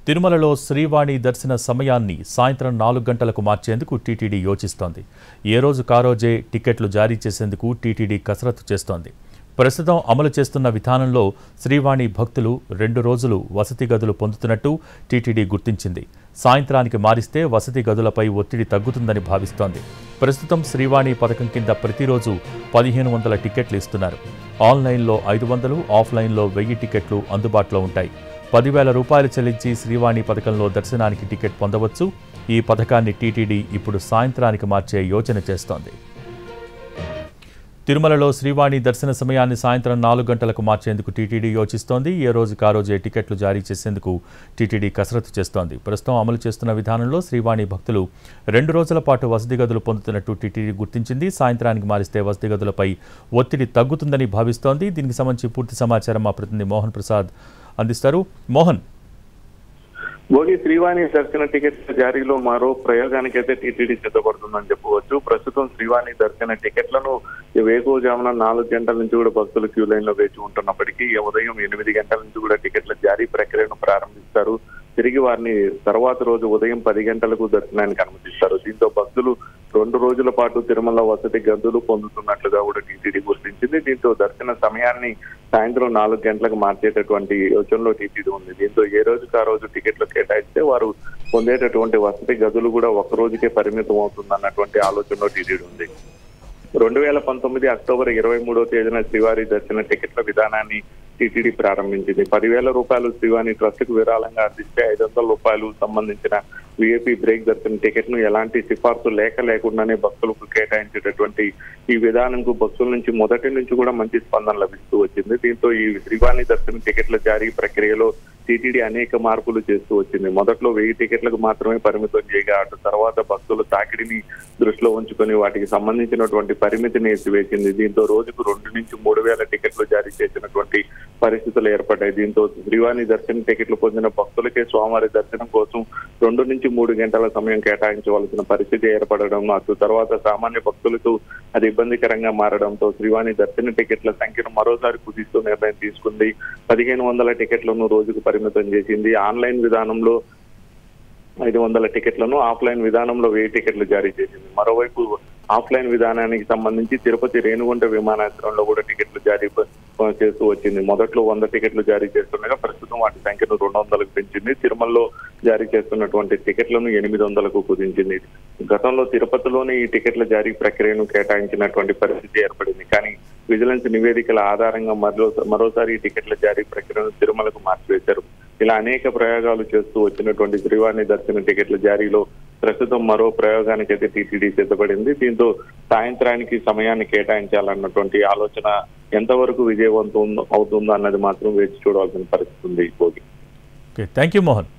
తిరుమలలో శ్రీవాణి దర్శన సమయాన్ని సాయంత్రం 4 గంటలకు మార్చేందుకు టీటీడీ యోచిస్తోంది. ఏ రోజు కారోజే టికెట్లు జారీ చేసేందుకు టీటీడీ కసరత్తు చేస్తోంది. ప్రస్తుతం అమలు చేస్తున్న విధానంలో శ్రీవాణి భక్తులు 2 రోజులు వసతి గదులు పొందుతున్నట్టు టీటీడీ గుర్తించింది. సాయంత్రానికి మారిస్తే వసతి గదులపై ఒత్తిడి తగ్గుతుందని భావిస్తోంది. ప్రస్తుతం శ్రీవాణి పథకం కింద ప్రతిరోజు 1500 టికెట్లు ఇస్తున్నారు. ఆన్లైన్లో 500, ఆఫ్లైన్లో 1000 టికెట్లు అందుబాటులో ఉంటాయి. 10,000 రూపాయలు చెల్లించి శ్రీవాణి పథకంలో దర్శనానికి టికెట్ పొందవచ్చు. ఈ పథకాన్ని టీటీడీ ఇప్పుడు సాయంత్రానికి మార్చే యోచన చేస్తోంది. తిరుమలలో శ్రీవాణి దర్శన సమయాన్ని సాయంత్రం 4 గంటలకు మార్చేందుకు టీటీడీ యోచిస్తోంది. ఏ రోజు కారోజే టికెట్లు జారీ చేసేందుకు టీటీడీ కసరత్తు చేస్తోంది. ప్రస్తుతం అమలు చేస్తున్న విధానంలో శ్రీవాణి భక్తులు 2 రోజుల పాటు వసతి గదులు పొందుతున్నట్టు టీటీడీ గుర్తించింది. సాయంత్రానికి మారిస్తే వసతి గదులపై ఒత్తిడి తగ్గుతుందని భావిస్తోంది. దీనికి సంబంధించి పూర్తి సమాచారం మా ప్రతినిధి మోహన్ ప్రసాద్ అందిస్తారు. మోహన్, భోగి శ్రీవాణి దర్శన టికెట్ల జారీలో మరో ప్రయోగానికైతే టీటీడీ సిద్ధపడుతుందని చెప్పవచ్చు. ప్రస్తుతం శ్రీవాణి దర్శన టికెట్లను వేకువజామున 4 గంటల నుంచి కూడా భక్తులు క్యూ లైన్ లో వేచి ఉంటున్నప్పటికీ ఉదయం 8 గంటల నుంచి కూడా టికెట్ల జారీ ప్రక్రియను ప్రారంభిస్తారు. తిరిగి వారిని తర్వాత రోజు ఉదయం 10 గంటలకు దర్శనానికి అనుమతిస్తారు. దీంతో భక్తులు 2 రోజుల పాటు తిరుమల వసతి గదులు పొందుతున్నట్లుగా కూడా టీటీడీ గుర్తించింది. దీంతో దర్శన సమయాన్ని సాయంత్రం 4 గంటలకు మార్చేటటువంటి యోచనలో టీటీడీ ఉంది. దీంతో ఏ రోజుకు ఆ రోజు టికెట్లు కేటాయిస్తే వారు పొందేటటువంటి వసతి గదులు కూడా ఒక రోజుకే పరిమితం అవుతుందన్నటువంటి ఆలోచనలో టీటీడీ ఉంది. 2019 అక్టోబర్ 23వ తేదీన శ్రీవారి దర్శన టికెట్ల విధానాన్ని టీటీడీ ప్రారంభించింది. 10,000 రూపాయలు శ్రీవాణి ట్రస్ట్ కు విరాళంగా అందిస్తే 500 రూపాయలు సంబంధించిన విఐపి బ్రేక్ దర్శన టికెట్ ను ఎలాంటి సిఫార్సు లేకుండానే భక్తులకు కేటాయించేటటువంటి ఈ విధానంకు భక్తుల నుంచి మొదటి నుంచి కూడా మంచి స్పందన లభిస్తూ వచ్చింది. దీంతో ఈ శ్రీవాణి దర్శన టికెట్ల జారీ ప్రక్రియలో టీటీడీ అనేక మార్పులు చేస్తూ వచ్చింది. మొదట్లో 1000 టికెట్లకు మాత్రమే పరిమితం చేయగా అటు తర్వాత భక్తుల తాకిడిని దృష్టిలో ఉంచుకొని వాటికి సంబంధించినటువంటి పరిమితిని ఎత్తివేసింది. దీంతో రోజుకు 2 నుంచి 3,000 టికెట్లు జారీ చేసినటువంటి పరిస్థితులు ఏర్పడ్డాయి. దీంతో శ్రీవాణి దర్శన టికెట్లు పొందిన భక్తులకే స్వామివారి దర్శనం కోసం 2 నుంచి 3 గంటల సమయం కేటాయించవలసిన పరిస్థితి ఏర్పడడం, అటు తర్వాత సామాన్య భక్తులకు అది ఇబ్బందికరంగా మారడంతో శ్రీవాణి దర్శన టికెట్ల సంఖ్యను మరోసారి కుదిస్తూ నిర్ణయం తీసుకుంది. 1,500 టికెట్లను రోజుకు పరిమితం చేసింది. ఆన్లైన్ విధానంలో 500 టికెట్లను, ఆఫ్లైన్ విధానంలో 1000 టికెట్లు జారీ చేసింది. మరోవైపు ఆఫ్లైన్ విధానానికి సంబంధించి తిరుపతి రేణిగుంట విమానాశ్రయంలో కూడా టికెట్లు జారీ చేస్తూ వచ్చింది. మొదట్లో 100 టికెట్లు జారీ చేస్తుండగా ప్రస్తుతం వాటి సంఖ్యను 200కు పెంచింది. తిరుమలలో జారీ చేస్తున్నటువంటి టికెట్లను 800కు కుదించింది. గతంలో తిరుపతిలోని ఈ టికెట్ల జారీ ప్రక్రియను కేటాయించినటువంటి పరిస్థితి ఏర్పడింది. కానీ విజిలెన్స్ నివేదికల ఆధారంగా మరోసారి ఈ టికెట్ల జారీ ప్రక్రియను తిరుమలకు మార్చివేశారు. ఇలా అనేక ప్రయోగాలు చేస్తూ వచ్చినటువంటి శ్రీవాణి దర్శన టికెట్ల జారీలో ప్రస్తుతం మరో ప్రయోగానికైతే టీటీడీ సిద్ధపడింది. దీంతో సాయంత్రానికి సమయాన్ని కేటాయించాలన్నటువంటి ఆలోచన ఎంతవరకు విజయవంతం అవుతుందో అన్నది మాత్రం వేచి చూడాల్సిన పరిస్థితి ఉంది. Thank you Mohan.